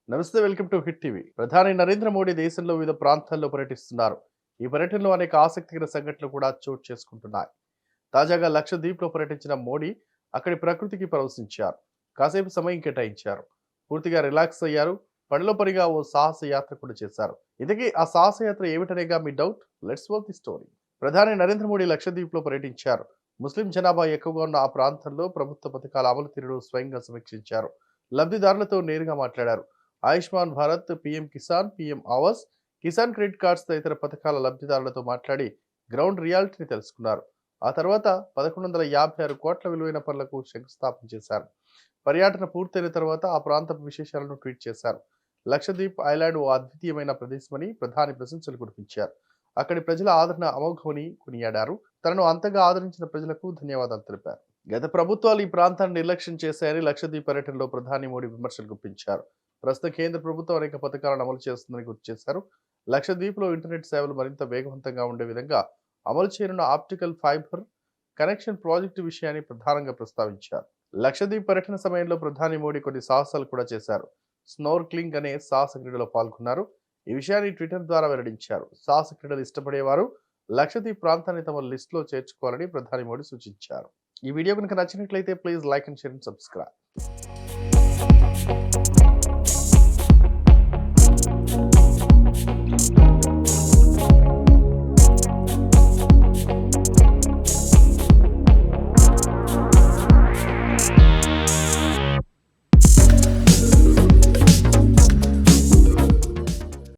నమస్తే, welcome to hit TV. ప్రధాని నరేంద్ర మోడీ దేశంలో వివిధ ప్రాంతాల్లో పర్యటిస్తున్నారు. ఈ పర్యటనలో అనేక ఆసక్తికర సంఘటనలు కూడా చోటు చేసుకుంటున్నాయి. తాజాగా లక్షద్వీప్లో పర్యటించిన మోడీ అక్కడి ప్రకృతికి పరవశించారు. కాసేపు సమయం కేటాయించారు. పూర్తిగా రిలాక్స్ అయ్యారు. పనిలో పనిగా ఓ సాహస యాత్ర కూడా చేశారు. ఇంతకీ ఆ సాహస యాత్ర ఏమిటనేగా మీ doubt? Let's watch the story. ప్రధాని నరేంద్ర మోడీ లక్షద్వీప్లో పర్యటించారు. ముస్లిం జనాభా ఎక్కువగా ఉన్న ఆ ప్రాంతంలో ప్రభుత్వ పథకాల అమలు తీరును స్వయంగా సమీక్షించారు. లబ్ధిదారులతో నేరుగా మాట్లాడారు. Ayushman Bharat, PM Kisan, PM Awas, Kisan credit cards తదితర పథకాల లబ్ధిదారులతో మాట్లాడి గ్రౌండ్ రియాలిటీని తెలుసుకున్నారు. ఆ తర్వాత 1156 కోట్ల విలువైన పనులకు శంకుస్థాపన చేశారు. పర్యటన పూర్తయిన తర్వాత ఆ ప్రాంతపు విశేషాలను ట్వీట్ చేశారు. లక్షద్వీప్ ఐలాండ్ ఓ అద్వితీయమైన ప్రదేశమని ప్రధాని ప్రశంసలు కురిపించారు. అక్కడి ప్రజల ఆదరణ అమోఘమని కొనియాడారు. తనను అంతగా ఆదరించిన ప్రజలకు ధన్యవాదాలు తెలిపారు. గత ప్రభుత్వాలు ఈ ప్రాంతాన్ని నిర్లక్ష్యం చేశాయని లక్షద్వీప్ పర్యటనలో ప్రధాని మోడీ విమర్శలు గుప్పించారు. ప్రస్తుత కేంద్ర ప్రభుత్వం అనేక పథకాలను అమలు చేస్తుందని గుర్తు చేశారు. లక్షద్వీప్లో ఇంటర్నెట్ సేవలు మరింత వేగవంతంగా ఉండే విధంగా అమలు చేయనున్న ఆప్టికల్ ఫైబర్ కనెక్షన్ ప్రాజెక్టు విషయాన్ని ప్రధానంగా ప్రస్తావించారు. లక్షద్వీప్ పర్యటన సమయంలో ప్రధాని మోడీ కొన్ని సాహసాలు కూడా చేశారు. స్నోర్క్లింగ్ అనే సాహస క్రీడలో పాల్గొన్నారు. ఈ విషయాన్ని ట్విట్టర్ ద్వారా వెల్లడించారు. సాహస క్రీడలు ఇష్టపడేవారు లక్షద్వీప్ ప్రాంతాన్ని తమ లిస్టులో చేర్చుకోవాలని ప్రధాని మోడీ సూచించారు. ఈ వీడియో కనుక నచ్చినట్లయితే please like and share and subscribe.